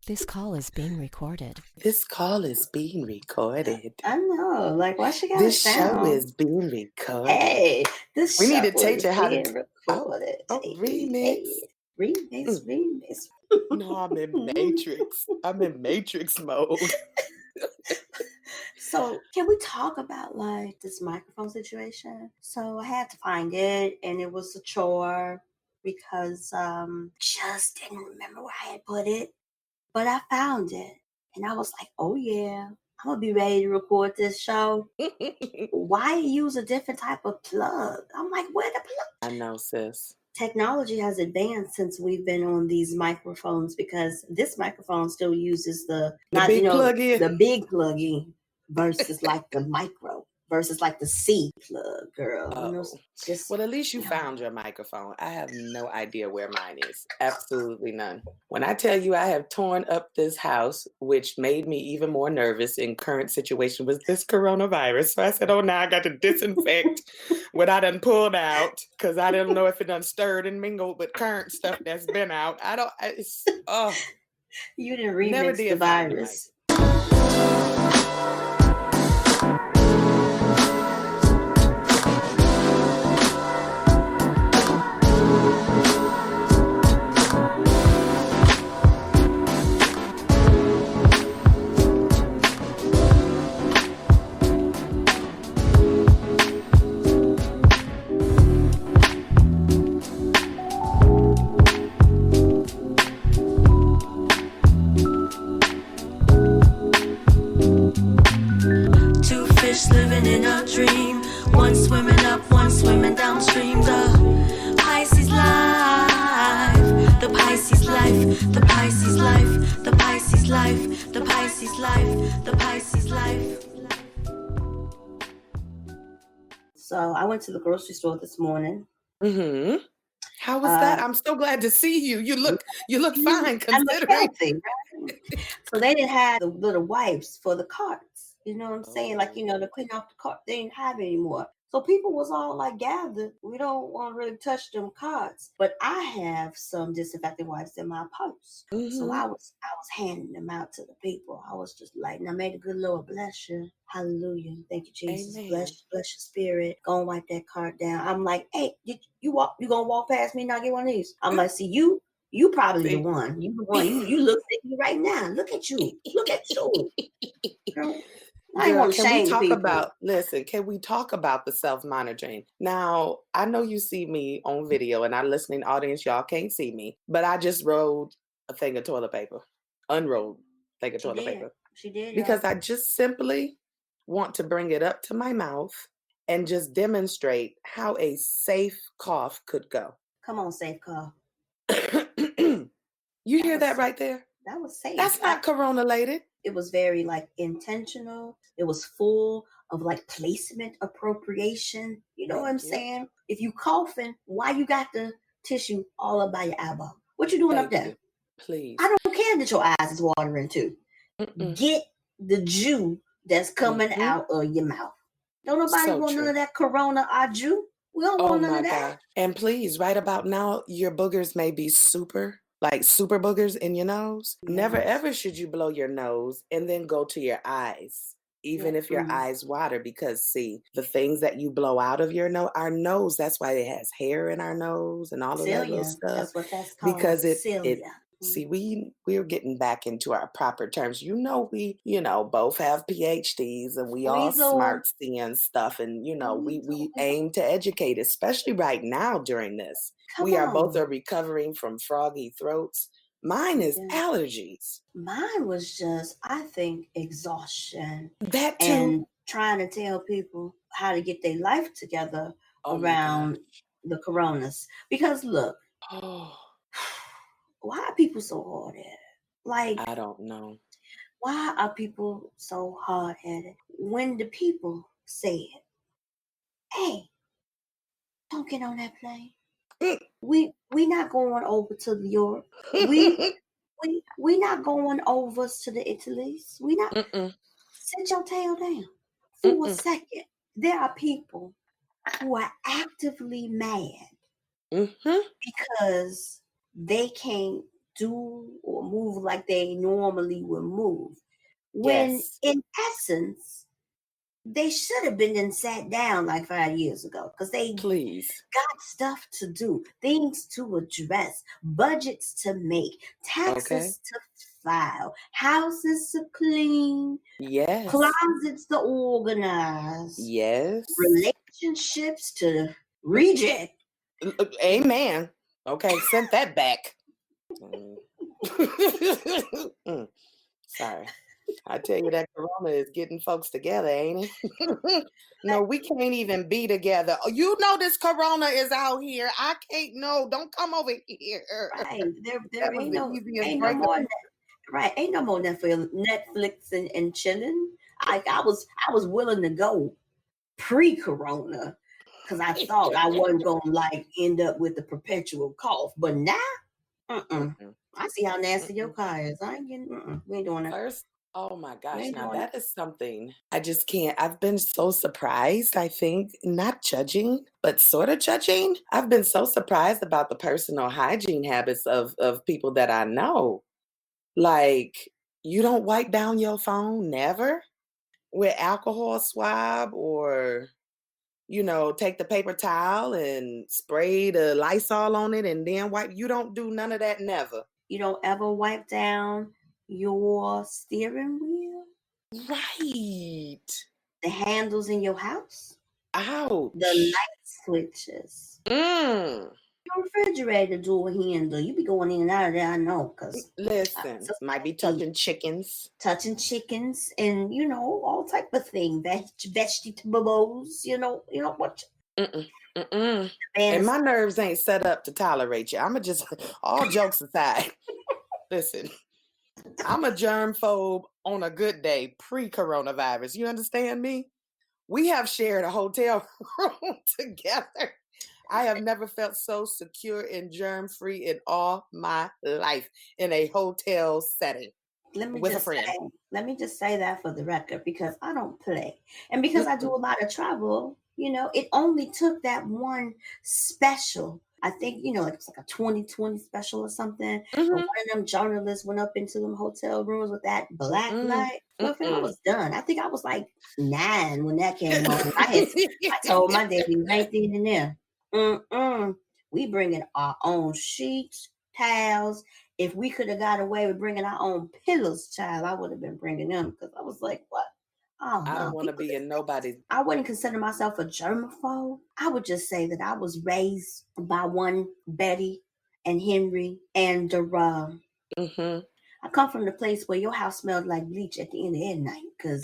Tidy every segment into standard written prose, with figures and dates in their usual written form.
This call is being recorded. This call is being recorded. I know. Like, why she got This to show sound? is being recorded. Hey, this We show need to teach is her how to. being recorded. Remix. Remix. No, I'm in Matrix. I'm in Matrix mode. So, can we talk about like this microphone situation? So, I had to find it, and it was a chore because just didn't remember where I had put it, but I found it, and I was like, oh yeah, I'm gonna be ready to record this show. Why use a different type of plug? I'm like, where the plug? I know, sis. Technology has advanced since we've been on these microphones, because this microphone still uses the big plug-in. the big plug-in versus like the micro versus like the C plug, girl. Just, well, at least you found your microphone. I have no idea where mine is. Absolutely none. When I tell you I have torn up this house, which made me even more nervous in current situation, was this coronavirus. So I said, oh, now I got to disinfect what I done pulled out, because I didn't know if it done stirred and mingled with current stuff that's been out. You didn't remix the virus. Living in a dream, one swimming up, one swimming downstream. The Pisces life, the Pisces life, the Pisces life, the Pisces life, the Pisces life, the Pisces life. So I went to the grocery store this morning. Mm-hmm. How was that? I'm so glad to see you. You look fine, considering. I look healthy, right? So they didn't have the little wipes for the carts. You know what I'm saying? Like, to clean off the cart, they didn't have it anymore. So people was all like gathered. We don't want to really touch them carts. But I have some disinfectant wipes in my purse. Mm-hmm. So I was handing them out to the people. I was just like, now may the good Lord bless you. Hallelujah. Thank you, Jesus. Amen. Bless your spirit. Go and wipe that cart down. I'm like, hey, you gonna walk past me and not get one of these? I'm like, see, you probably the one. You the one. You look at me right now. Look at you. Look at you. Girl, Girl, can we talk about the self-monitoring? Now, I know you see me on video, and our listening audience, y'all can't see me, but I just rolled a thing of toilet paper. Unrolled thing of toilet paper. She did. Because I just simply want to bring it up to my mouth and just demonstrate how a safe cough could go. Come on, safe cough. You hear that right there? That was safe. That's not corona-related. It was very intentional. It was full of placement appropriation. You know what I'm saying? If you coughing, why you got the tissue all up by your eyeball? What you doing up there? Please. I don't care that your eyes is watering too. Get the Jew that's coming out of your mouth. Don't nobody want none of that corona Jew. We don't want none of that. God. And please, right about now, your boogers may be super boogers in your nose. Yes. Never ever should you blow your nose and then go to your eyes, even if your eyes water, because see, the things that you blow out of our nose, that's why it has hair in our nose and all of that little stuff. That's what that's called. Because see, we're getting back into our proper terms. We both have PhDs, and we all smart seeing stuff, and we aim to educate, especially right now during this. We are both recovering from froggy throats. Mine is allergies. Mine was just, I think, exhaustion. That too. And trying to tell people how to get their life together around the coronas. Because look, why are people so hard-headed? I don't know. Why are people so hard-headed? When the people said, hey, don't get on that plane. We not going over to Europe. We not going over to the Italies. We not. Sit your tail down for a second. There are people who are actively mad because they can't do or move like they normally would move. When Yes. in essence, they should have been then sat down like 5 years ago because they Please. got stuff to do, things to address, budgets to make, Okay. taxes to file, houses to clean, Yes. closets to organize, Yes. relationships to reject. Amen. Okay, send that back. Sorry. I tell you that Corona is getting folks together, ain't it? No, we can't even be together. Oh, you know this Corona is out here. I can't. No, don't come over here. Right. There That was ain't the no easiest more breakup. right. Ain't no more Netflix and chilling. I was willing to go pre-corona because I thought I wasn't gonna like end up with the perpetual cough. But now, Mm-mm. I see how nasty your car is. I ain't getting we ain't doing that. First, oh my We gosh, ain't now doing that is something I just can't. I've been so surprised, I think, not judging, but sort of judging. I've been so surprised about the personal hygiene habits of people that I know. Like, you don't wipe down your phone, never? With alcohol swab or, take the paper towel and spray the Lysol on it and then wipe. You don't do none of that, never. You don't ever wipe down your steering wheel, Right. the handles in your house, the Ouch. light switches. Mm. Your refrigerator door handle. You be going in and out of there, I know, because Listen, might be touching chickens. touching chickens and all type of thing, vegetables. What? Mm-mm, mm-mm. And And my nerves ain't set up to tolerate you. I'ma just, all jokes aside, listen, I'm a germ phobe on a good day, pre-coronavirus. You understand me? We have shared a hotel room together. I have never felt so secure and germ-free in all my life in a hotel setting with a friend. let me just say that for the record because I don't play, and because I do a lot of travel. It only took that one special. I think it's like a 2020 special or something. And one of them journalists went up into them hotel rooms with that black light. Well, I was done. I think I was like 9 when that came on. I told my daddy right then and there. We bringing our own sheets, towels. If we could have got away with bringing our own pillows, child, I would have been bringing them because I was like, what? Oh, I no. don't want to be in nobody's. I wouldn't consider myself a germaphobe. I would just say that I was raised by one Betty and Henry and I come from the place where your house smelled like bleach at the end of the night because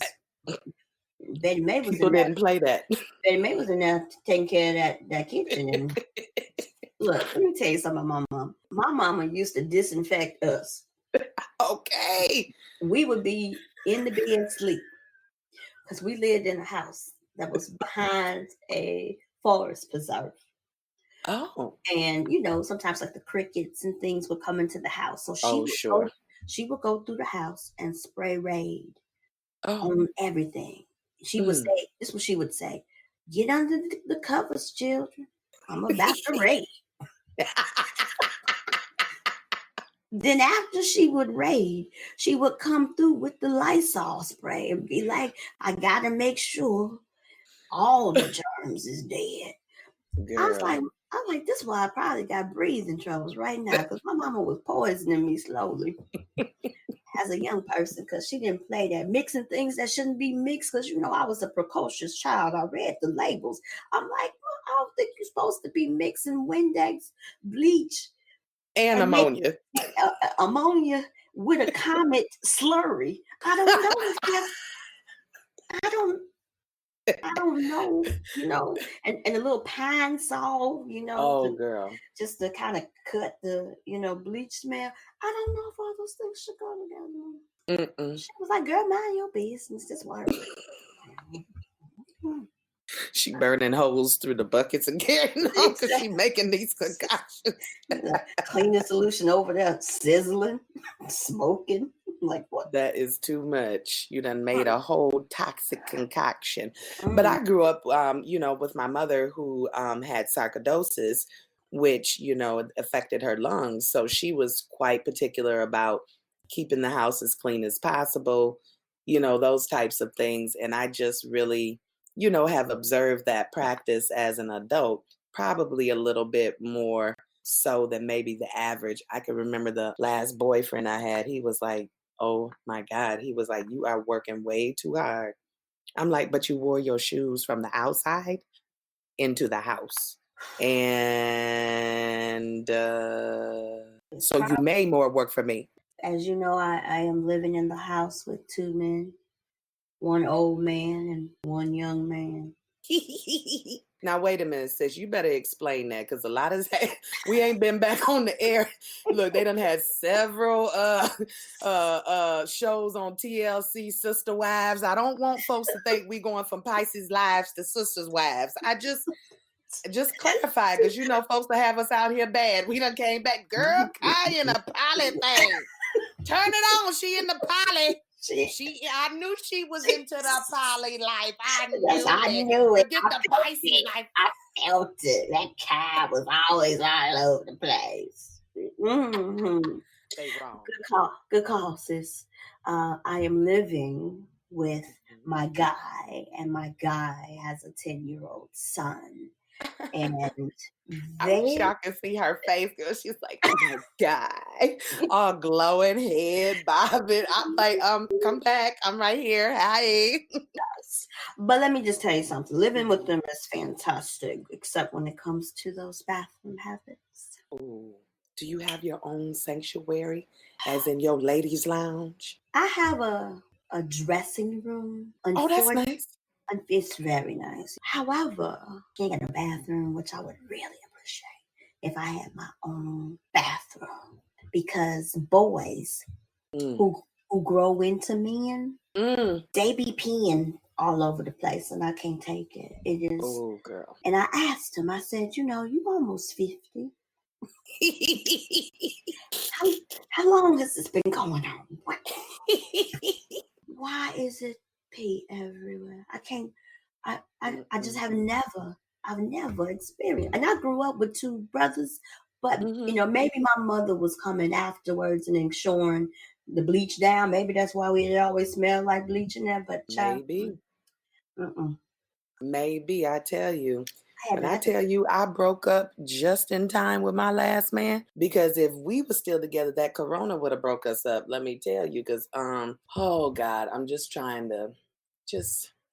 Betty Mae was People in there. didn't play that. Betty Mae was in there taking care of that kitchen. And look, let me tell you something about my mom. My mama used to disinfect us. Okay. We would be in the bed asleep because we lived in a house that was behind a forest preserve. Oh. And sometimes like the crickets and things would come into the house. So she would go through the house and spray Raid on everything. She would say, this is what she would say: "Get under the covers, children. I'm about to raid." Then after she would raid, she would come through with the Lysol spray and be like, "I gotta make sure all the germs is dead." Girl. I was like, this is why I probably got breathing troubles right now because my mama was poisoning me slowly as a young person because she didn't play that mixing things that shouldn't be mixed because I was a precocious child. I read the labels. I'm like, well, I don't think you're supposed to be mixing Windex, bleach, and ammonia. Ammonia with a Comet slurry. I don't know. I don't know, and a little pine saw, Girl. just to kind of cut the, bleach smell. I don't know if all those things should go together. She was like, "Girl, mind your business. Just water." She burning holes through the buckets and carrying on because she making these concoctions. Cleaning solution over there, sizzling, smoking. Like what? That is too much. You done made a whole toxic concoction. But I grew up, with my mother who had sarcoidosis. which, affected her lungs. So she was quite particular about keeping the house as clean as possible, those types of things. And I just really, have observed that practice as an adult, probably a little bit more so than maybe the average. I can remember the last boyfriend I had, he was like, oh my God, he was like, you are working way too hard. I'm like, but you wore your shoes from the outside into the house. And so you made more work for me. As you know, I am living in the house with 2 men, one old man and one young man. Now, wait a minute, sis. You better explain that, because a lot of we ain't been back on the air. Look, they done had several shows on TLC, Sister Wives. I don't want folks to think we going from Pisces Lives to Sisters Wives. I just clarify, because folks will have us out here bad. We done came back. Girl, Kai in a poly thing. Turn it on. She in the poly. I knew she was into the poly life. I knew it. Forget the Pisces life. I felt it. That cat was always all over the place. Mm-hmm. They wrong. Good call, sis. I am living with my guy, and my guy has a 10-year-old son. And I wish y'all can see her face, girl. She's like, oh my God, all glowing head, bobbing. I'm like, come back. I'm right here. Hi. But let me just tell you something. Living with them is fantastic, except when it comes to those bathroom habits. Ooh. Do you have your own sanctuary, as in your ladies' lounge? I have a dressing room. Oh, that's nice. It's very nice. However, I ain't got no bathroom, which I would really appreciate if I had my own bathroom. Because boys who grow into men, they be peeing all over the place, and I can't take it. It is. Oh, girl. And I asked him, I said, you almost 50. How long has this been going on? Why is it pee everywhere? I can't. I just have never. I've never experienced. And I grew up with 2 brothers, but maybe my mother was coming afterwards and ensuring the bleach down. Maybe that's why it always smelled like bleach in there. But maybe. Maybe, I tell you. When I tell you I broke up just in time with my last man, because if we were still together, that corona would have broke us up. Let me tell you, because oh God, I'm just trying to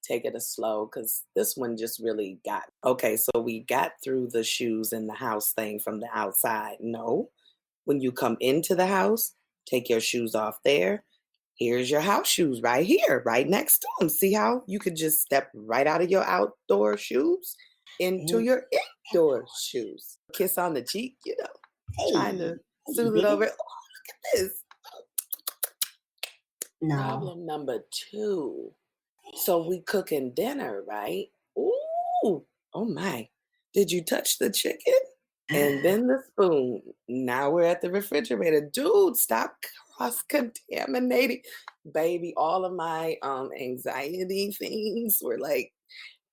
take it slow, because this one just really got. Okay, so we got through the shoes in the house thing from the outside. No, when you come into the house, take your shoes off there. Here's your house shoes right here, right next to them. See how you could just step right out of your outdoor shoes into your indoor shoes. Kiss on the cheek, trying to soothe it over. Oh, look at this. No. Problem number 2. So we cooking dinner, right? Ooh, oh my. Did you touch the chicken? And then the spoon. Now we're at the refrigerator. Dude, stop cross-contaminating. Baby, all of my anxiety things were like,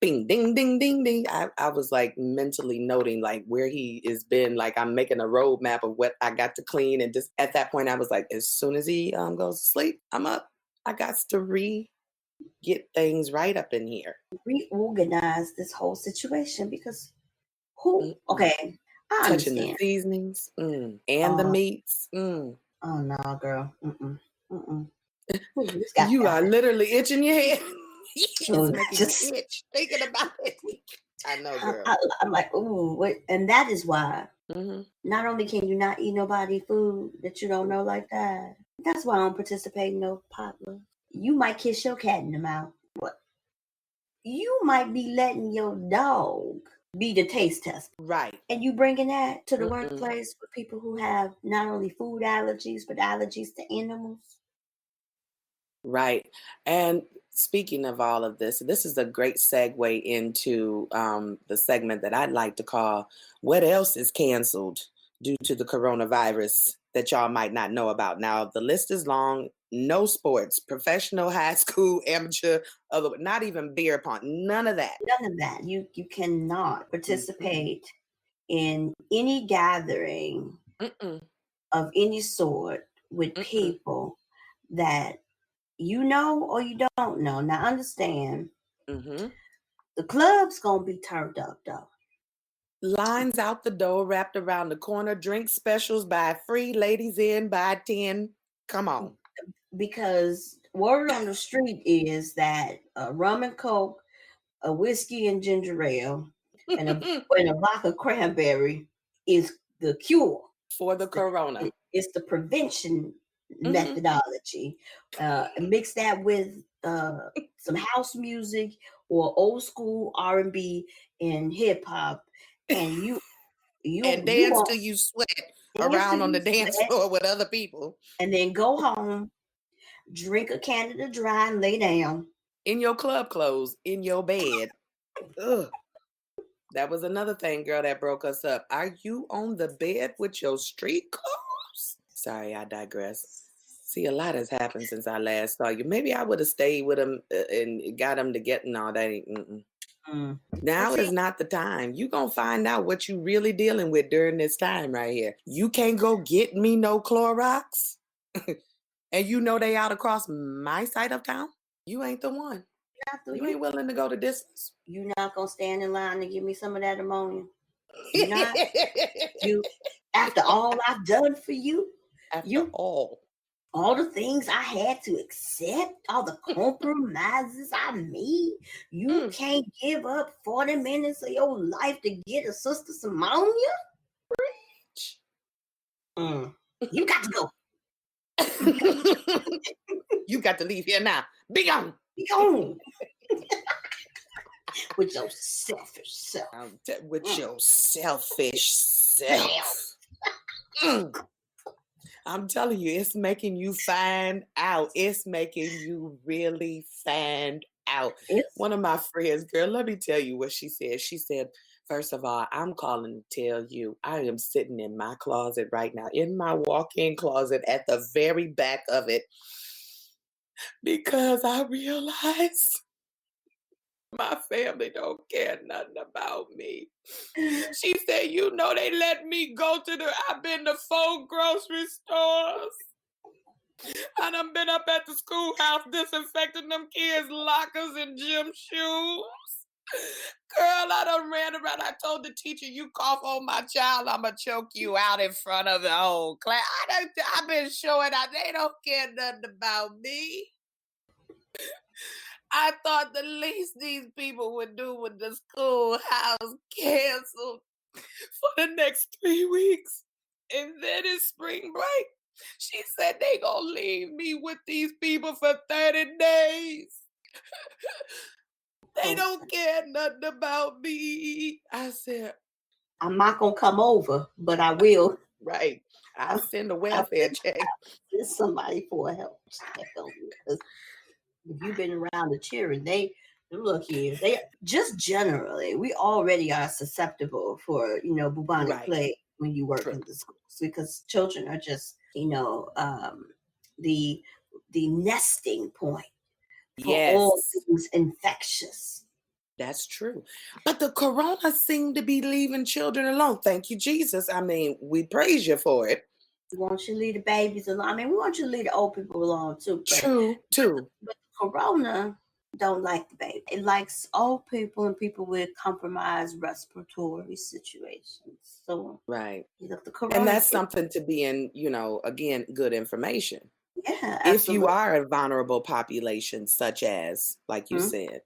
bing, ding, ding, ding, ding. I was like mentally noting like where he has been. Like I'm making a roadmap of what I got to clean. And just at that point, I was like, as soon as he goes to sleep, I'm up. I got to get things right up in here. Reorganize this whole situation, because okay, I touching understand. The seasonings and the meats. Oh no, girl. You are literally itching your head. Just itch thinking about it. I know, girl. I'm like, ooh, and that is why. Not only can you not eat nobody food that you don't know like that. That's why I don't participate in no potluck. You might kiss your cat in the mouth. What? You might be letting your dog be the taste tester. Right. And you bringing that to the workplace with people who have not only food allergies, but allergies to animals. Right. And speaking of all of this is a great segue into the segment that I'd like to call What Else is Canceled Due to the Coronavirus That Y'all Might Not Know About. Now, the list is long. No sports, professional, high school, amateur, not even beer pong, none of that. None of that. You cannot participate in any gathering of any sort with people that you know or you don't know. Now understand, the club's gonna be turned up though. Lines out the door, wrapped around the corner, drink specials, buy free, ladies in, buy 10. Come on. Because word on the street is that rum and coke, a whiskey and ginger ale, and a vodka cranberry is the cure for the corona. It's the prevention methodology. Mix that with some house music or old school R&B and hip hop, and you and dance till you sweat around on the dance floor with other people, and then go home, drink a Canada Dry, and lay down in your club clothes, in your bed. Ugh. That was another thing, girl, that broke us up. Are you on the bed with your street clothes? Sorry, I digress. See, a lot has happened since I last saw you. Maybe I would have stayed with him and got him to get and all that. Now is not the time. You gonna find out what you really dealing with during this time right here. You can't go get me no Clorox. And you know they out across my side of town. You ain't the one. You ain't willing to go the distance. You not gonna stand in line to give me some of that ammonia. You not. You, after all I've done for you. After all the things I had to accept, all the compromises I made, you can't give up 40 minutes of your life to get a sister some ammonia? You got to go. You got to leave here now. Be gone. Be gone. With your selfish self. With your selfish self. I'm telling you, it's making you find out. It's making you really find out. One of my friends, girl, let me tell you what she said. She said, first of all, I'm calling to tell you I am sitting in my closet right now, in my walk-in closet at the very back of it, because I realized my family don't care nothing about me. She said, you know, they let me go I've been to 4 grocery stores. I done been up at the schoolhouse disinfecting them kids' lockers and gym shoes. Girl, I done ran around. I told the teacher, you cough on my child, I'ma choke you out in front of the whole class. I've been showing out. They don't care nothing about me. I thought the least these people would do with the schoolhouse canceled for the next 3 weeks. And then it's spring break. She said they gonna leave me with these people for 30 days. They don't care nothing about me. I said, I'm not gonna come over, but I will. Right. I'll send a welfare check. Send somebody for a help check on you. Because if you've been around the children, they look here. They just generally, we already are susceptible for bubonic plague when you work in the schools, because children are just the nesting point for all things infectious. That's true. But the corona seemed to be leaving children alone. Thank you, Jesus. I mean, we praise you for it. We want you to leave the babies alone. I mean, we want you to leave the old people alone too. True. But corona don't like the baby. It likes old people and people with compromised respiratory situations. So right. The corona, and that's something to be in, again, good information. Yeah. If absolutely. You are a vulnerable population, such as, like you said.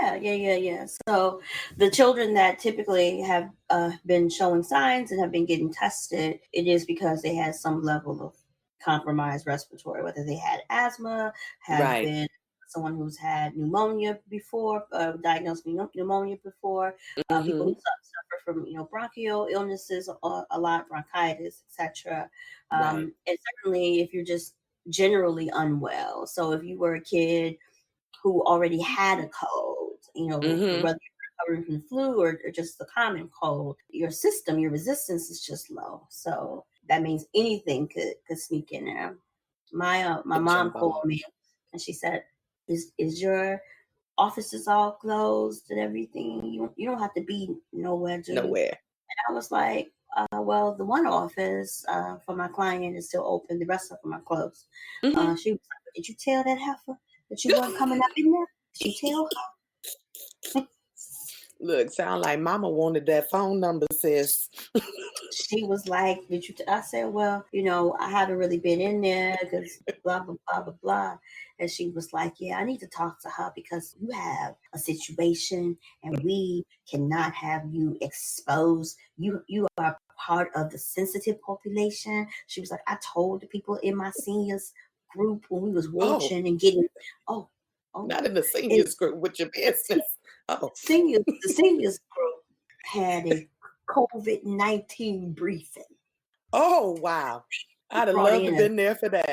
Yeah. So the children that typically have been showing signs and have been getting tested, it is because they had some level of compromised respiratory, whether they had asthma, have been someone who's had pneumonia before, diagnosed with pneumonia before, people who suffer from bronchial illnesses, a lot, bronchitis, etc. And certainly if you're just generally unwell. So if you were a kid who already had a cold, whether you're recovering from the flu or just the common cold, your system, your resistance is just low. So that means anything could sneak in there. My mom called me and she said, "Is your offices all closed and everything? You don't have to be nowhere." Nowhere. I was like, well, the one office for my client is still open. The rest of them are closed. Mhm. She was like, did you tell that heifer that you weren't coming up in there? Did you tell her? Look, sound like mama wanted that phone number, sis. She was like, did you? I said, well, I haven't really been in there because blah, blah, blah, blah, blah. And she was like, yeah, I need to talk to her because you have a situation and we cannot have you exposed. You are part of the sensitive population. She was like, I told the people in my seniors group when we was Oh, watching and getting, oh, not in the and seniors group with your business. Oh, the seniors group had a COVID-19 briefing. oh, wow. They I'd have brought loved to in a been there for that.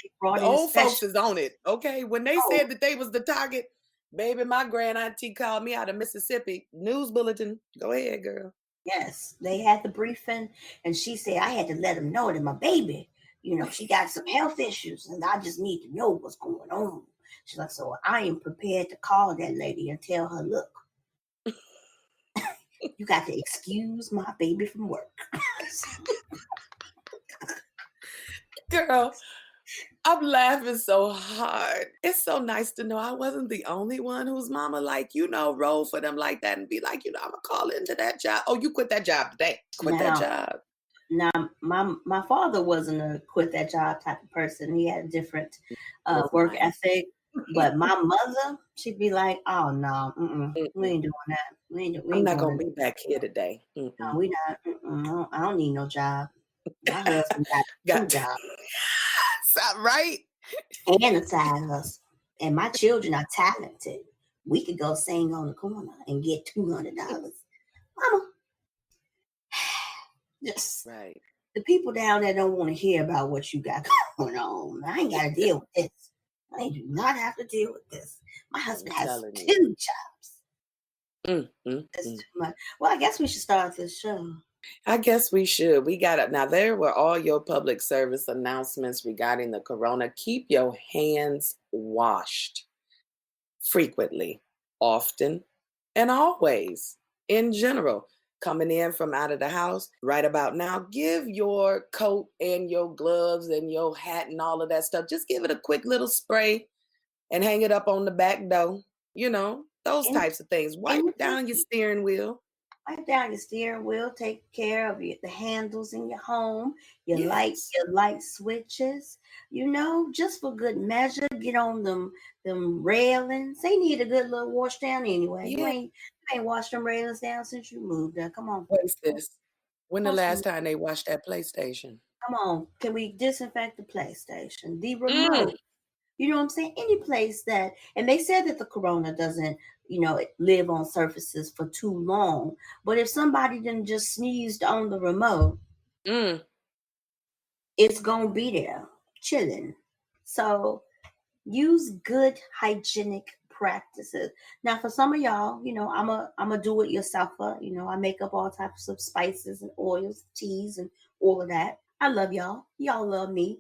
they brought The in a old folks special. is on it. Okay. When they Oh, said that they was the target, baby, my grand auntie called me out of Mississippi. News bulletin. Go ahead, girl. yes, they had the briefing, and she said I had to let them know that my baby, she got some health issues, and I just need to know what's going on. She's like, so I am prepared to call that lady and tell her, look, you got to excuse my baby from work. Girl, I'm laughing so hard. It's so nice to know I wasn't the only one whose mama, like, roll for them like that and be like, I'm going to call into that job. Oh, you quit that job today. Quit that Now, job. now, my father wasn't a quit that job type of person. He had a different Was work nice. ethic. But my mother, she'd be like, "Oh no, we Mm-mm. ain't doing that. We I'm ain't not going going to to do be back here today. that. Mm-mm. No, we not. I don't need no job. My husband got two Got jobs Stop, right? and a side hustle, and my children are talented. We could go sing on the corner and get $200. Mama, just Right. the people down there don't want to hear about what you got going on. I ain't got to deal with this. I do not have to deal with this. My I'm husband has telling you. two jobs. Mm, mm, That's mm. too much. Well, I guess we should start this show. I guess we should. We got it. Now, there were all your public service announcements regarding the corona. Keep your hands washed frequently, often, and always in general. Coming in from out of the house right about now, give your coat and your gloves and your hat and all of that stuff, just give it a quick little spray and hang it up on the back door. Those Any, types of things. Wipe anything. down your steering wheel. Wipe down your steering wheel. Take care of the handles in your home. Yes. Your light switches. Just for good measure. Get on them railings. They need a good little wash down anyway. You Yeah. ain't washed them railings down since you moved there. Come on, What's this? When the wash them. last time they watched that PlayStation? Come on. Can we disinfect the PlayStation, the Mm, remote? You know what I'm saying? Any place that, and they said that the corona doesn't, live on surfaces for too long. But if somebody then just sneezed on the remote, mm. it's going to be there chilling. So use good hygienic practices. Now, for some of y'all, I'm a do it yourselfer. I make up all types of spices and oils, teas, and all of that. I love y'all. Y'all love me.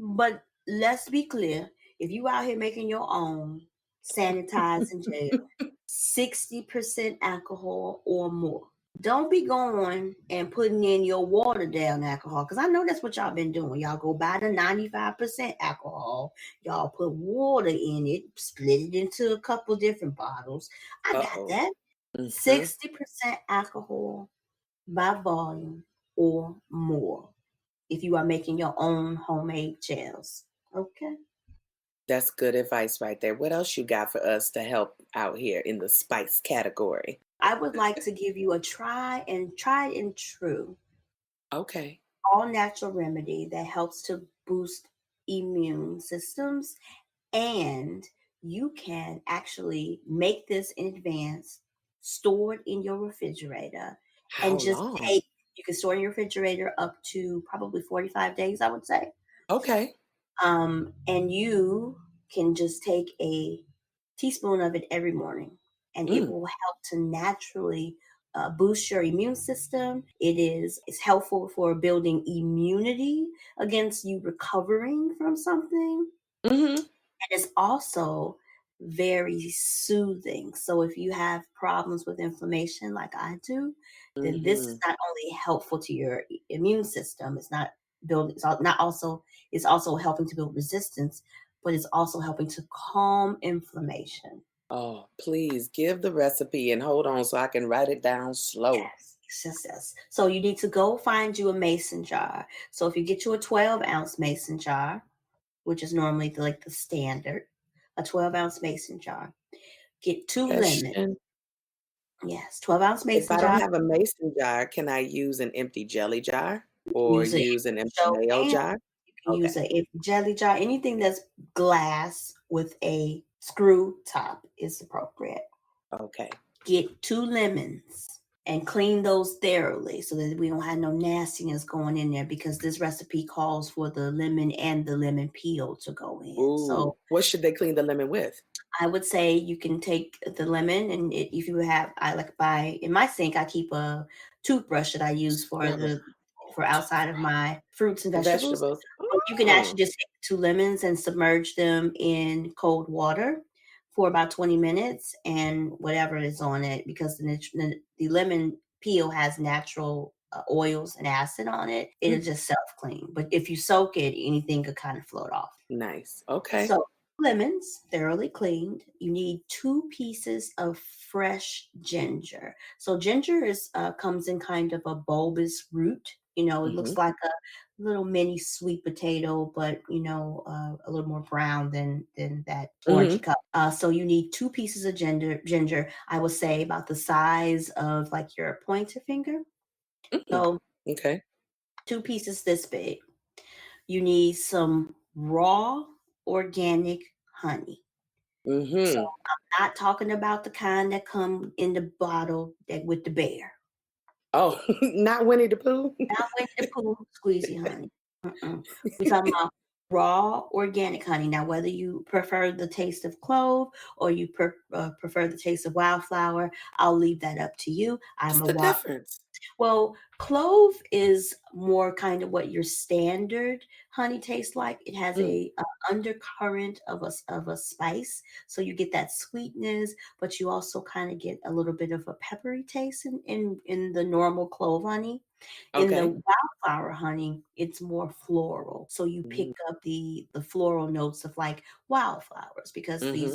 But let's be clear, if you out here making your own, sanitize in jail, 60% alcohol or more. Don't be going and putting in your watered down alcohol, because I know that's what y'all been doing. Y'all go buy the 95% alcohol, y'all put water in it, split it into a couple different bottles. I got Uh-oh. that. Mhm. 60% alcohol by volume or more if you are making your own homemade gels. Okay. That's good advice right there. What else you got for us to help out here in the spice category? I would like to give you a tried and true, Okay. all natural remedy that helps to boost immune systems. And you can actually make this in advance, store it in your refrigerator, How and just long? you can store in your refrigerator up to probably 45 days, I would say. Okay. And you can just take a teaspoon of it every morning, and it Mm, will help to naturally boost your immune system. It's helpful for building immunity against you recovering from something, mm-hmm. and it's also very soothing. So if you have problems with inflammation like I do, then this is Mm-hmm. not only helpful to your immune system, it's not build it's not also it's also helping to build resistance, but it's also helping to calm inflammation. Oh, please give the recipe and hold on so I can write it down slow. Yes, yes, yes. So you need to go find you a mason jar. So if you get you a 12-ounce mason jar, which is normally like the standard, a 12-ounce mason jar, get 2 lemons. Question. Yes, 12-ounce If mason I don't jar. have a mason jar, can I use an empty jelly jar You can or use it. use an empty Show mayo and jar? you can Okay. use a jelly jar. Anything that's glass with a screw top is appropriate. Okay. Get 2 lemons and clean those thoroughly so that we don't have no nastiness going in there because this recipe calls for the lemon and the lemon peel to go in. Ooh, So what should they clean the lemon with? I would say you can take the lemon and if you have, I like by in my sink, I keep a toothbrush that I use Scrubber. for outside of my fruits and vegetables. Vegetables. But you can Oh, actually just take 2 lemons and submerge them in cold water for about 20 minutes and whatever is on it because the lemon peel has natural oils and acid on it. It'll mm, just self clean. But if you soak it, anything could kind of float off. nice. Okay. So, lemons, thoroughly cleaned. You need 2 pieces of fresh ginger. So, ginger is comes in kind of a bulbous root. It Mm-hmm. looks like a little mini sweet potato, but a little more brown than that Mm-hmm. orangey color. So you need 2 pieces of ginger. Ginger, I would say about the size of like your pointer finger. Mm-hmm. So Okay. 2 pieces this big. You need some raw organic honey. So Mm-hmm. I'm not talking about the kind that come in the bottle that with the bear. Oh, not Winnie the Pooh? Not with the poo squeezy honey. Mm-mm. We talking about raw organic honey. Now, whether you prefer the taste of clove or you prefer the taste of wildflower, I'll leave that up to you. What's I'm a the wild difference? Well, clove is more kind of what your standard honey tastes like. It has Mm, a undercurrent of a spice, so you get that sweetness, but you also kind of get a little bit of a peppery taste in the normal clove honey. In the okay. wildflower honey, it's more floral, so you Mm, pick up the floral notes of like wildflowers because mm-hmm.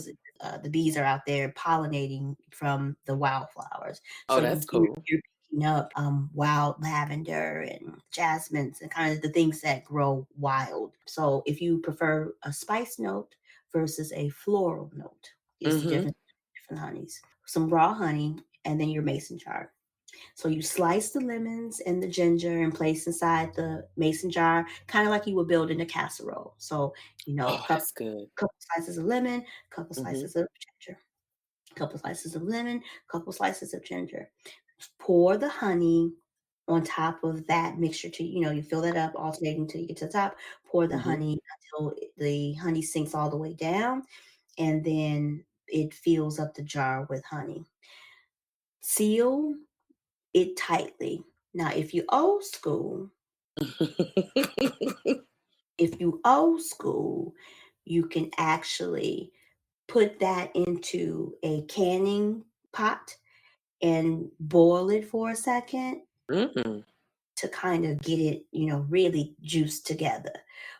the bees are out there pollinating from the wildflowers. Oh, So that's cool. you're picking up wild lavender and jasmines and kind of the things that grow wild. So if you prefer a spice note versus a floral note, is the Mm-hmm. difference between different honeys. Some raw honey and then your mason jar. So you slice the lemons and the ginger and place inside the mason jar, kind of like you would build in a casserole. So, a Oh, that's good. couple slices of lemon, couple Mm-hmm. slices of ginger, couple slices of lemon, couple slices of ginger. Pour the honey on top of that mixture to, you fill that up, alternating until you get to the top. Pour the Mm-hmm. honey until the honey sinks all the way down, and then it fills up the jar with honey. Seal it tightly. Now, if you old school, you can actually put that into a canning pot and boil it for a second Mm, to kind of get it, really juiced together.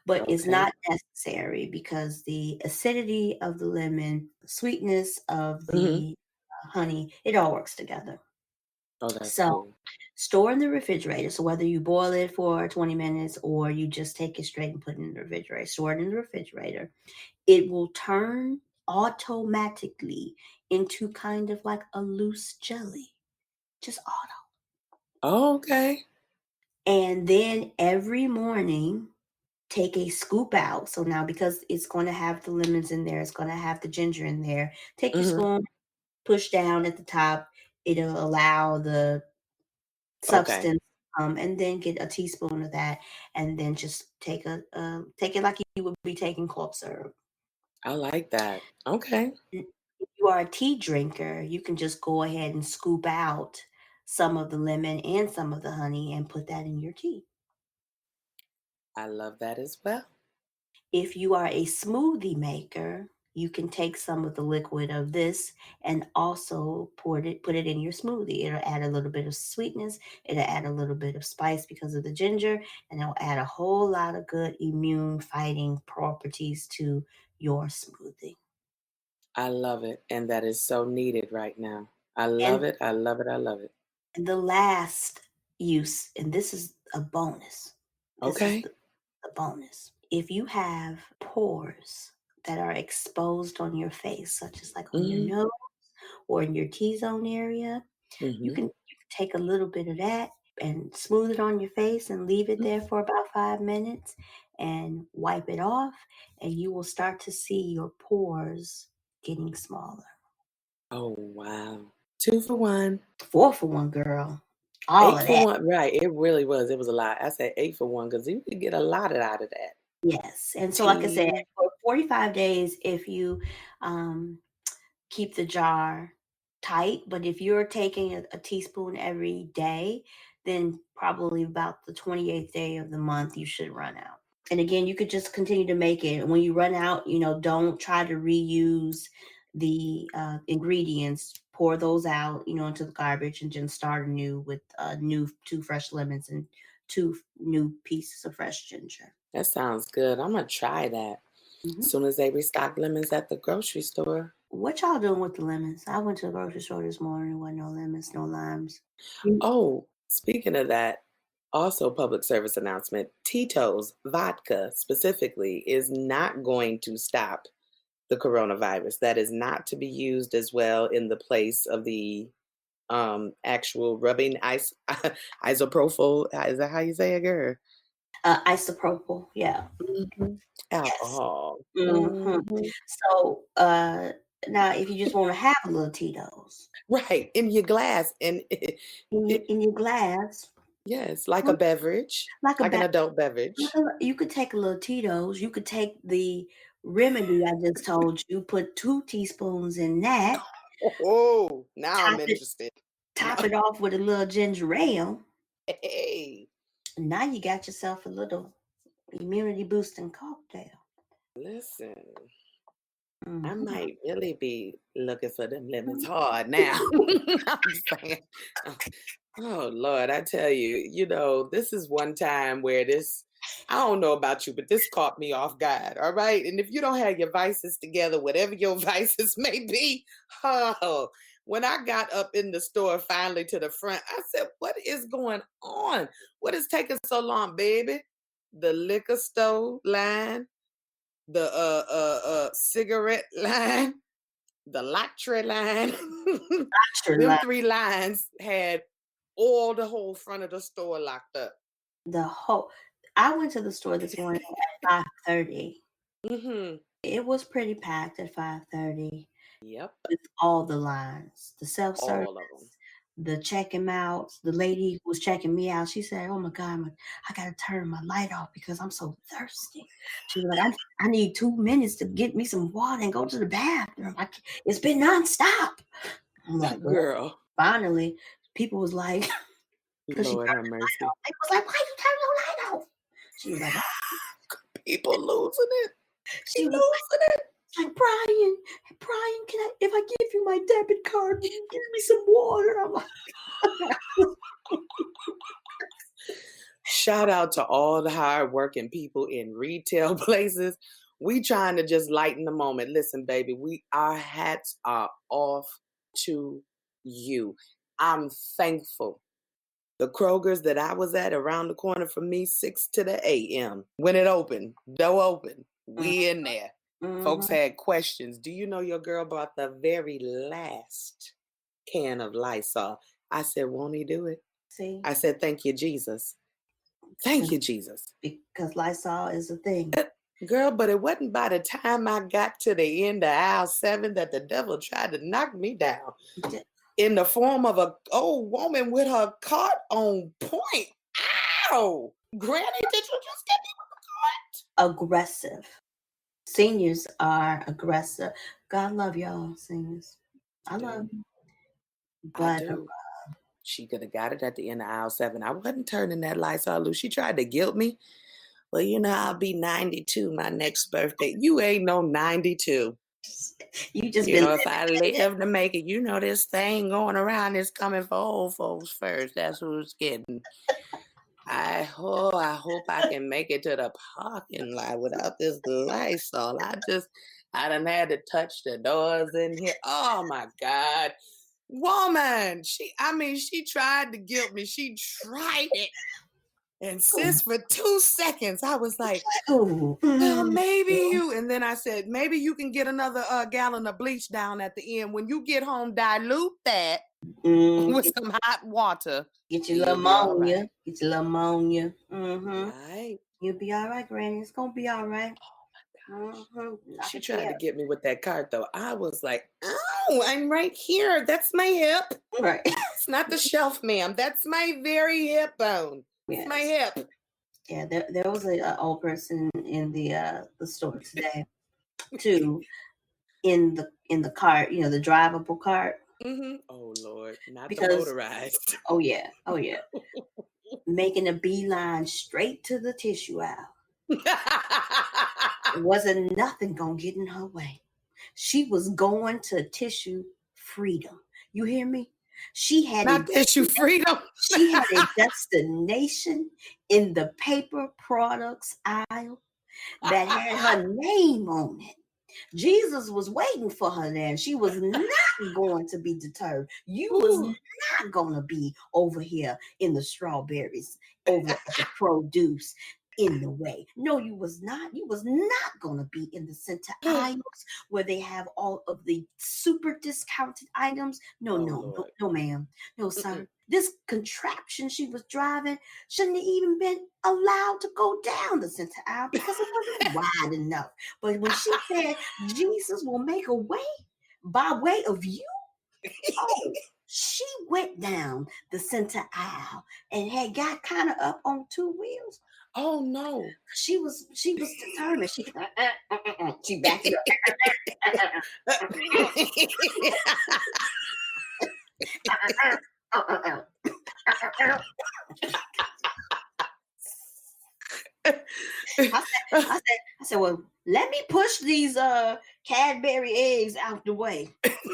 But it's okay. not necessary because the acidity of the lemon, the sweetness of Mm-hmm. the honey, it all works together. Oh, that's So cool. store in the refrigerator. So whether you boil it for 20 minutes or you just take it straight and put it in the refrigerator, store it in the refrigerator, it will turn automatically into kind of like a loose jelly. Just auto. Oh, okay. And then every morning, take a scoop out. So now because it's going to have the lemons in there, it's going to have the ginger in there. Take your Mm-hmm. spoon, push down at the top. It'll allow the Okay. substance, and then get a teaspoon of that, and then just take it like you would be taking cough syrup. I like that. Okay. If you are a tea drinker, you can just go ahead and scoop out some of the lemon and some of the honey and put that in your tea. I love that as well. If you are a smoothie maker, you can take some of the liquid of this and also put it in your smoothie. It'll add a little bit of sweetness, it'll add a little bit of spice because of the ginger, and it'll add a whole lot of good immune fighting properties to your smoothie. I love it. And that is so needed right now. I love And it. I love it. I love it. the last use, and this is a bonus. This is Okay. the bonus. If you have pores that are exposed on your face, such as like on your Mm-hmm. nose or in your T-zone area, you Mm-hmm. can take a little bit of that and smooth it on your face and leave it there for about 5 minutes and wipe it off, and you will start to see your pores getting smaller. Oh, wow. 2 for 1. 4 for 1, girl. All Eight of for that. one. Right. It really was. It was a lot. I said 8 for 1 because you could get a lot out of that. Yes. And so, like I said, Tea. for 45 days, if you um, keep the jar tight, but if you're taking a teaspoon every day, then probably about the 28th day of the month, you should run out. And again, you could just continue to make it. When you run out, don't try to reuse the ingredients. Pour those out, into the garbage, and then start anew with new 2 fresh lemons and 2 new pieces of fresh ginger. That sounds good. I'm going to try that Mhm. as soon as they restock lemons at the grocery store. What y'all doing with the lemons? I went to the grocery store this morning. There wasn't no lemons, no limes. Mm. Oh, speaking of that, also public service announcement, Tito's vodka specifically is not going to stop the coronavirus. That is not to be used as well in the place of the actual rubbing isopropyl. Is that how you say it, girl? Isopropyl, yeah. Mhm. Yes. Alcohol. hmm Mhm. So now, if you just want to have a little Tito's Right, in your glass, and in your glass, yes, like a well, beverage, like a like an ba- adult beverage. you could take a little Tito's. You could take the remedy I just told you. Put 2 teaspoons in that. Oh, now I'm Top it, interested. No. top it off with a little ginger ale. Hey, Now you got yourself a little immunity boosting cocktail. listen, I Mhm. might really be looking for them lemons hard now. I'm saying, oh Lord, I tell you, this is one time where I don't know about you, but this caught me off guard. All right. And if you don't have your vices together, whatever your vices may be, oh, when I got up in the store finally to the front, I said, what is going on? What is taking so long, baby? The liquor store line, the cigarette line, the lottery line. Extra Them lime. 3 lines had all the whole front of the store locked up. The whole. I went to the store this morning at 5:30. Mm-hmm. It was pretty packed at 5:30 Yep. with all the lines, the self-service, All of them. the checking out. The lady who was checking me out, she said, "Oh my God, I gotta turn my light off because I'm so thirsty." She was like, "I need 2 minutes to get me some water and go to the bathroom. It's been nonstop." I'm like, "Well, Girl. finally." People was like, because she Lord turned have the light mercy. off. They was like, "Why you turn your light off?" She was like, People losing it. she was Losing it. like, Brian, if I give you my debit card, will you give me some water? I'm like, Shout out to all the hardworking people in retail places. We trying to just lighten the moment. Listen, baby, our hats are off to you. I'm thankful. The Kroger's that I was at around the corner from me, 6 to the a.m. When it opened, door open, we in there. Folks mm-hmm. had questions. Do you know your girl bought the very last can of Lysol? I said, won't he do it? See, I said, thank you, Jesus. Thank you, Jesus. because Lysol is a thing. Girl, but it wasn't by the time I got to the end of aisle 7 that the devil tried to knock me down in the form of an old woman with her cart on point. Ow! Granny, did you just get me with the cart? Aggressive. Seniors are aggressive. God love y'all, seniors. I love you. I But do. She could have got it at the end of aisle 7. I wasn't turning that Lysol loose. She tried to guilt me. Well, I'll be 92 my next birthday. You ain't no 92. You just You been know, if I live to make it, you know, this thing going around is coming for old folks first. That's who's getting. I hope I can make it to the parking lot without this Lysol. I done had to touch the doors in here. Oh my God. Woman, she tried to guilt me. She tried it. And sis, for 2 seconds, I was like, oh, well, maybe you. And then I said, maybe you can get another gallon of bleach down at the end. When you get home, dilute that with some hot water. Get your ammonia. Right. Get your ammonia. Right. You'll be all right, Granny. It's gonna be all right. Oh my gosh. She tried to get me with that card, though. I was like, oh, I'm right here. That's my hip. Right. It's not the shelf, ma'am. That's my very hip bone. Yes. It's my hip. Yeah, there was an old person in the store today, too, in the cart, you know, the drivable cart. Mm-hmm. Oh Lord, not the motorized. Oh yeah, making a beeline straight to the tissue aisle. It wasn't nothing gonna get in her way. She was going to tissue freedom. You hear me? She had not tissue freedom. She had a destination in the paper products aisle that had her name on it. Jesus was waiting for her there, and she was not going to be deterred. You was not going to be over here in the strawberries, over at the produce in the way. No, you was not. You was not going to be in the center aisles where they have all of the super discounted items. No, ma'am. No, sir. This contraption she was driving shouldn't have even been allowed to go down the center aisle because it wasn't wide enough. But when she said Jesus will make a way by way of you, she went down the center aisle and had got kind of up on 2 wheels. Oh no! She was determined. She backed up. I said, well, let me push these Cadbury eggs out the way.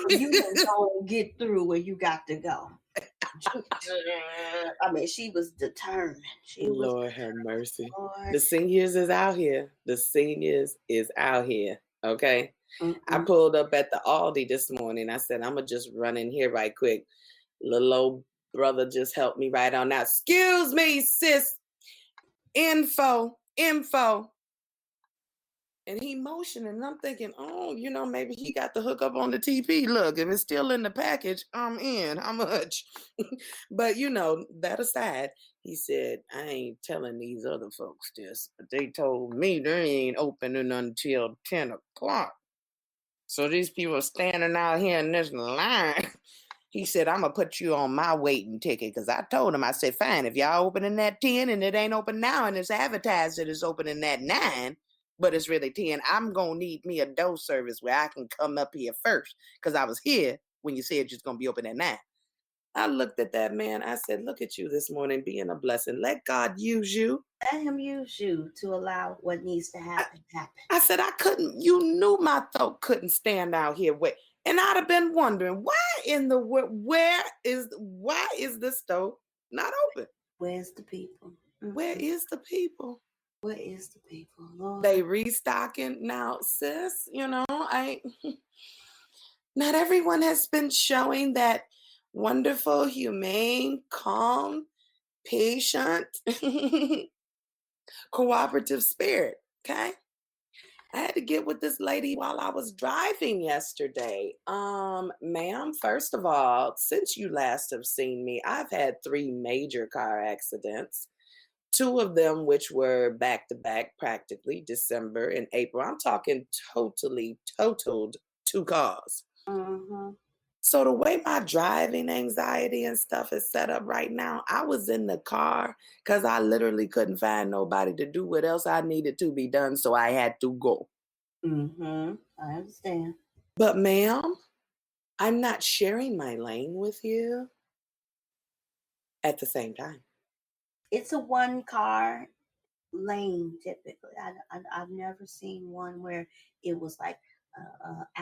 You don't get through where you got to go. I mean, she was determined. Lord have mercy. Lord. The seniors is out here. Okay. Mm-hmm. I pulled up at the Aldi this morning. I said, I'm going to just run in here right quick. Little old brother just helped me right on out. Excuse me, sis. Info. And he motioned, and I'm thinking, oh, you know, maybe he got the hook up on the TP. Look, if it's still in the package, I'm in. How much? But, you know, that aside, he said, I ain't telling these other folks this. But they told me they ain't opening until 10 o'clock. So these people are standing out here in this line. He said, I'm going to put you on my waiting ticket. Because I told him, I said, fine, if y'all opening at 10 and it ain't open now and it's advertised that it's opening at 9, but it's really 10, I'm going to need me a door service where I can come up here first. Because I was here when you said it's going to be open at 9. I looked at that man. I said, look at you this morning being a blessing. Let God use you. Let him use you to allow what needs to happen. I said, you knew my throat couldn't stand out here. And I'd have been wondering, why is the stove not open? Where's the people? Mm-hmm. Where is the people? Where is the people, Lord? They restocking now, sis. You know, not everyone has been showing that wonderful, humane, calm, patient, cooperative spirit. Okay. I had to get with this lady while I was driving yesterday. Ma'am, first of all, since you last have seen me, I've had 3 major car accidents. 2 of them, which were back-to-back, practically December and April. I'm talking totaled 2 cars. Mm-hmm. So the way my driving anxiety and stuff is set up right now, I was in the car because I literally couldn't find nobody to do what else I needed to be done, so I had to go. Mm-hmm. I understand. But ma'am, I'm not sharing my lane with you at the same time. It's a 1-car lane typically. I've never seen one where it was like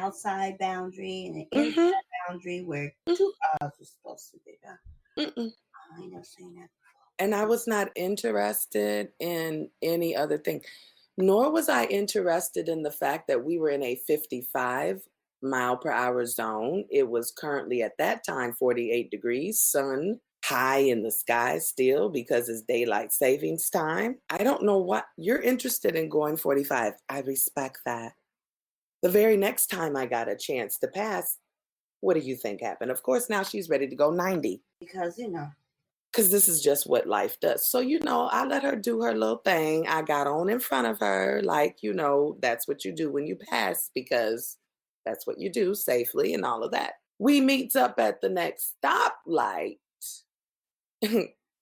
outside boundary and an Mm-hmm. inside boundary where two cars were supposed to be done. Mm-mm. I ain't never seen that before. And I was not interested in any other thing, nor was I interested in the fact that we were in a 55-mile-per-hour zone. It was currently at that time 48 degrees, sun high in the sky still because it's daylight savings time. I don't know what you're interested in going 45. I respect that. The very next time I got a chance to pass, what do you think happened? Of course, now she's ready to go 90. Because, Because this is just what life does. So, I let her do her little thing. I got on in front of her, like, that's what you do when you pass, because that's what you do safely and all of that. We meets up at the next stoplight.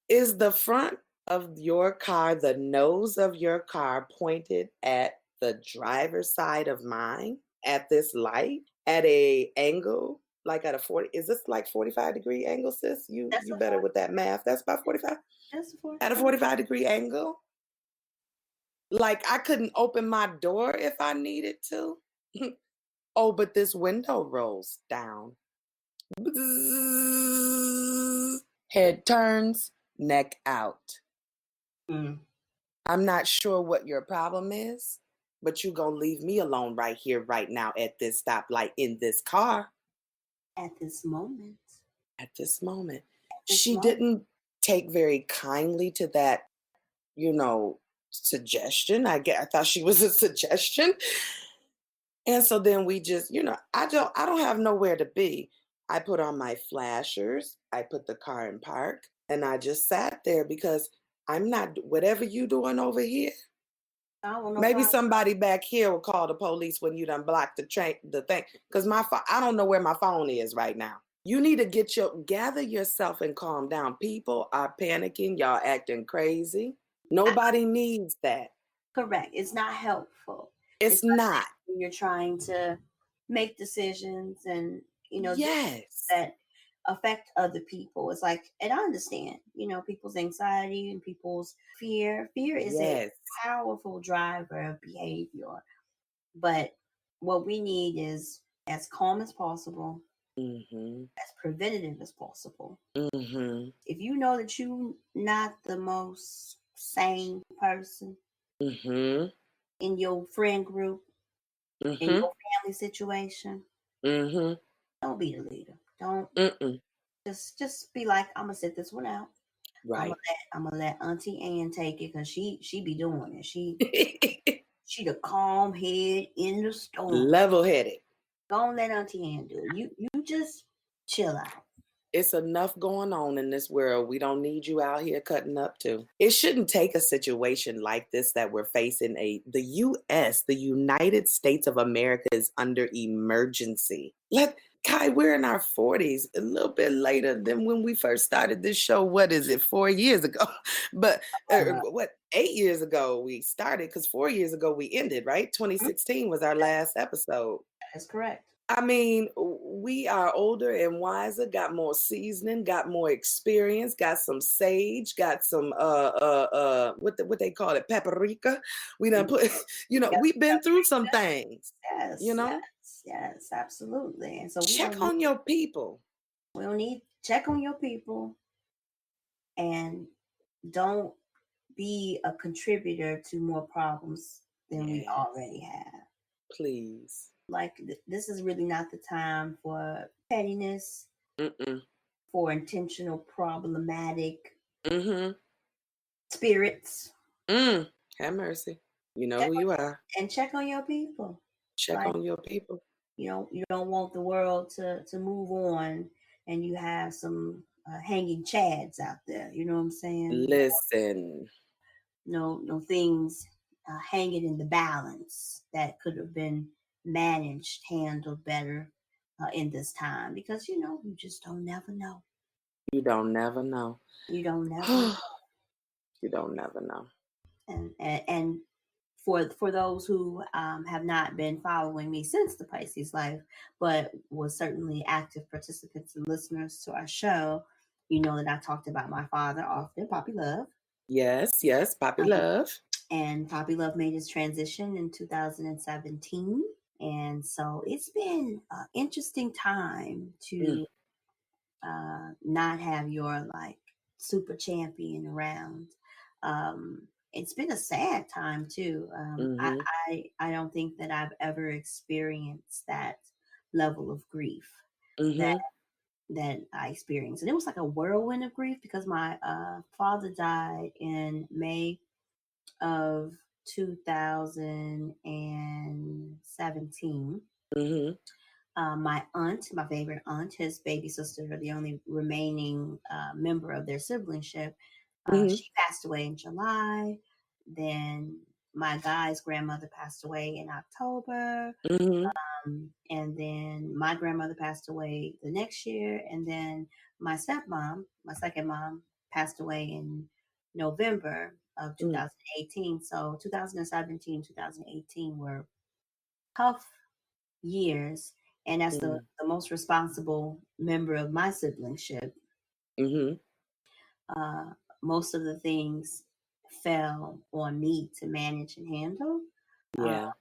Is the front of your car, the nose of your car, pointed at the driver's side of mine at this light at a angle? Like at a 40, is this like 45-degree angle, sis? You better with that math. That's about 45? That's At a 45-degree angle? Like I couldn't open my door if I needed to? Oh, but this window rolls down. Head turns, neck out. Mm. I'm not sure what your problem is, but you gonna leave me alone right here, right now at this stoplight in this car. At this moment. She didn't take very kindly to that, suggestion. I thought she was a suggestion. And so then we just, I don't have nowhere to be. I put on my flashers, I put the car in park, and I just sat there because I'm not, whatever you doing over here, maybe somebody back here will call the police when you done blocked the thing. Because I don't know where my phone is right now. You need to gather yourself and calm down. People are panicking. Y'all acting crazy. Nobody needs that. Correct. It's not helpful. It's not. When you're trying to make decisions and, yes, that affect other people. It's like, and I understand, people's anxiety and people's fear. Fear is a powerful driver of behavior. But what we need is as calm as possible, as preventative as possible. If you know that you're not the most sane person in your friend group, in your family situation, don't be the leader. Don't just be like, I'm gonna sit this one out. Right. I'm gonna let Auntie Ann take it because she be doing it. She the calm head in the storm. Level-headed. Don't let Auntie Ann do it. You just chill out. It's enough going on in this world. We don't need you out here cutting up too. It shouldn't take a situation like this that we're facing. The U.S., the United States of America, is under emergency. Kai, we're in our 40s, a little bit later than when we first started this show. What is it, 4 years ago? But 8 years ago we started, because 4 years ago we ended, right? 2016 was our last episode. That's correct. I mean, we are older and wiser, got more seasoning, got more experience, got some sage, got some what they call it, paprika. We done put, we've been through some things. Yes, yes, absolutely. And so check on your people. We'll need check on your people, and don't be a contributor to more problems than we already have. Please. Like, this is really not the time for pettiness, for intentional problematic spirits. Have mercy. You know who you are. And check on your people. Check on your people. You don't want the world to move on and you have some hanging chads out there. You know what I'm saying? Listen. No things hanging in the balance that could have been managed, handled better in this time, because you just don't never know. You don't never know. You don't never know. You don't never know. And for those who have not been following me since the Pisces Life, but was certainly active participants and listeners to our show, you know that I talked about my father often, Poppy Love. Yes, Poppy Love. And Poppy Love made his transition in 2017. And so it's been an interesting time Mm. to not have your like super champion around. It's been a sad time too. Mm-hmm. I don't think that I've ever experienced that level of grief that Mm-hmm. that I experienced, and it was like a whirlwind of grief because my father died in May of 2017. Mm-hmm. My aunt, my favorite aunt, his baby sister, the only remaining member of their siblingship, Mm-hmm. she passed away in July. Then my guy's grandmother passed away in October. Mm-hmm. And then my grandmother passed away the next year. And then my stepmom, my second mom, passed away in November of Mm. 2018. So 2017, 2018 were tough years. And as Mm. the most responsible member of my siblingship, Mm-hmm. uh, most of the things fell on me to manage and handle. Uh, Yeah.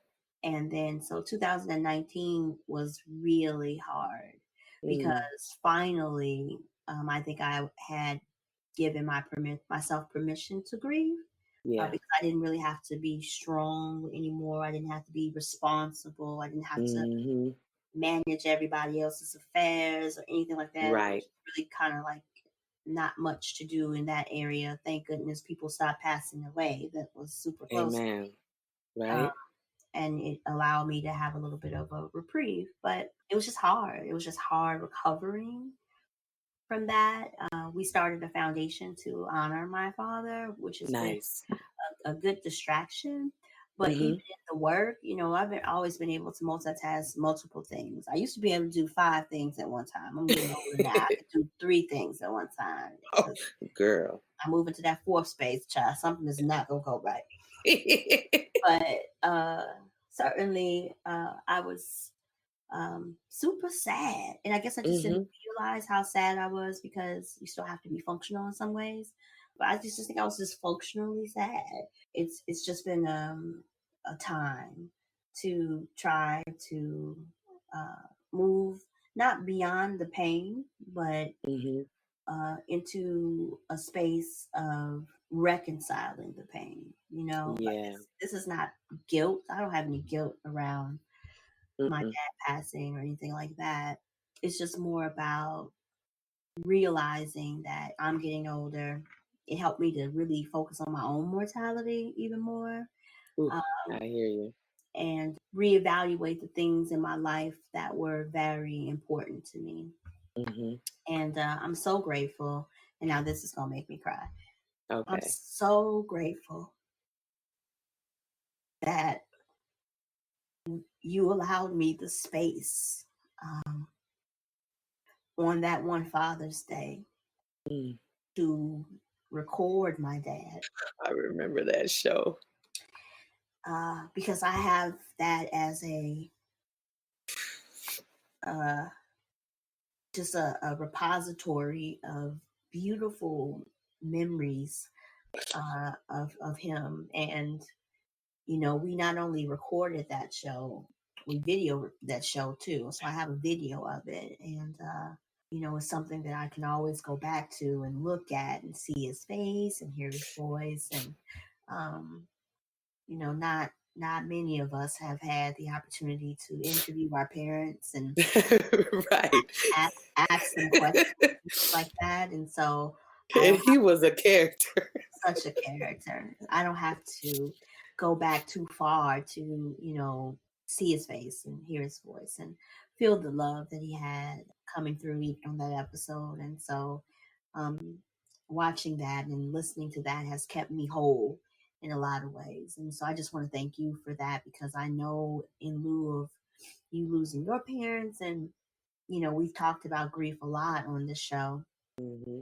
and then, so 2019 was really hard Mm. because finally, I think I had given myself permission to grieve Yeah. because I didn't really have to be strong anymore. I didn't have to be responsible. I didn't have to Mm-hmm. manage everybody else's affairs or anything like that. It was Right. really kind of like not much to do in that area. Thank goodness people stopped passing away that was super close. Amen. Um, Right. and it allowed me to have a little bit of a reprieve, but it was just hard. It was just hard recovering from that. We started a foundation to honor my father, which has been Nice. a good distraction. But even Mm-hmm. in the work, I've always been able to multitask multiple things. I used to be able to do 5 things at one time. I'm getting older now. I could do 3 things at one time Oh, because girl. I'm moving to that fourth space, child. Something is not gonna go right. But certainly, I was super sad, and I guess I just didn't Mm-hmm. realize how sad I was because you still have to be functional in some ways. But I just think I was just functionally sad. It's just been a time to try to move not beyond the pain, but Mm-hmm. into a space of reconciling the pain. Like Yeah. this is not guilt. I don't have any guilt around my Mm-mm. dad passing or anything like that. It's just more about realizing that I'm getting older. It helped me to really focus on my own mortality even more, Ooh, um, I hear you. and reevaluate the things in my life that were very important to me. Mm-hmm. And I'm so grateful. And now this is going to make me cry. I'm Okay. so grateful that you allowed me the space um, on that one Father's Day Mm. to record my dad I remember that show. because I have that as uh, just a repository of beautiful memories of him. And we not only recorded that show, we videoed that show too. So I have a video of it, and it's something that I can always go back to and look at and see his face and hear his voice. And um, not many of us have had the opportunity to interview our parents and Right. ask, ask them questions like that. And so I And don't he was a character. have such a character. I don't have to go back too far to, see his face and hear his voice and feel the love that he had coming through even on that episode. And so um, watching that and listening to that has kept me whole in a lot of ways. And so I just want to thank you for that because I know in lieu of you losing your parents and we've talked about grief a lot on this show. Mm-hmm.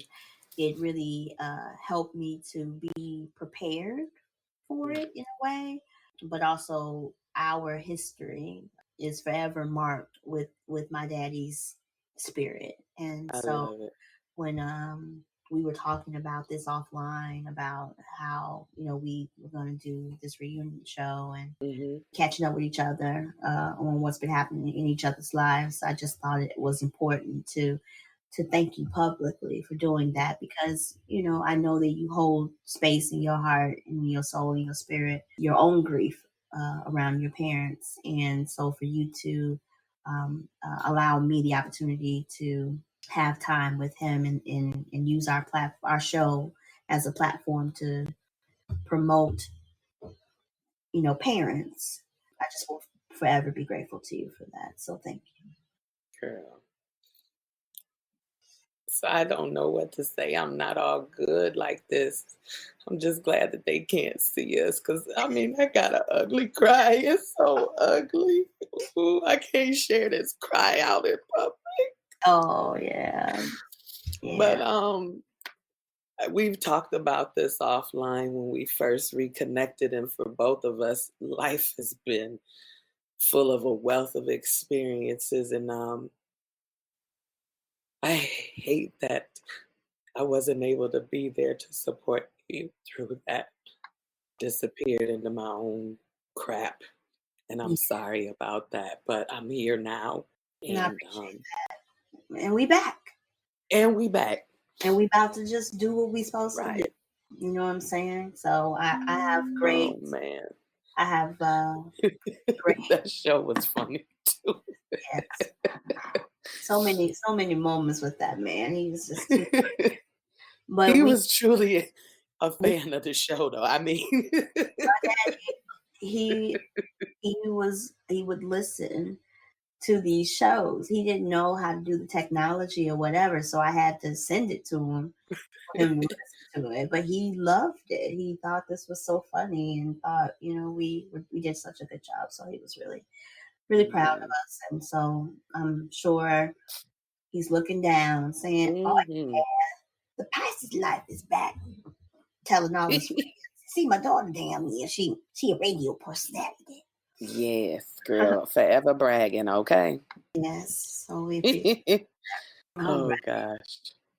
It really helped me to be prepared for it in a way, but also our history is forever marked with my daddy's spirit. And I so love it. when we were talking about this offline about how, we were going to do this reunion show and catching up with each other on what's been happening in each other's lives. I just thought it was important to thank you publicly for doing that because, I know that you hold space in your heart and your soul and your spirit, your own grief around your parents. And so for you to allow me the opportunity to have time with him and use our show as a platform to promote, parents, I just will forever be grateful to you for that. So thank you. Girl. So I don't know what to say. I'm not all good like this. I'm just glad that they can't see us because, I got an ugly cry. It's so ugly. Ooh, I can't share this cry out in public. Oh, yeah. But we've talked about this offline when we first reconnected, and for both of us, life has been full of a wealth of experiences, and I hate that I wasn't able to be there to support you through that. Disappeared into my own crap, and I'm sorry about that, but I'm here now, and I appreciate that. And we back. And we back. And we about to just do what we supposed to do. You know what I'm saying? So I have great. Oh man, I have great. That show was funny too. Yes. So many moments with that man. He was just too funny. But he was truly a fan of the show, though. he would listen to these shows. He didn't know how to do the technology or whatever, so I had to send it to him for him to listen to it. But he loved it. He thought this was so funny and thought, we did such a good job. So he was really, really proud of us. And so I'm sure he's looking down, saying, "Oh yeah, the Pisces Life is back." Telling all his friends, "See my daughter down here. She a radio personality." Yes, girl, forever bragging, okay? Yes, so we appreciate Oh, gosh.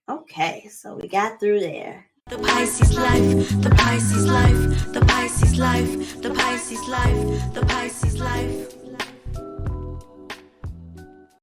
Okay, so we got through there. The Pisces Life, the Pisces Life, the Pisces Life, the Pisces Life, the Pisces Life.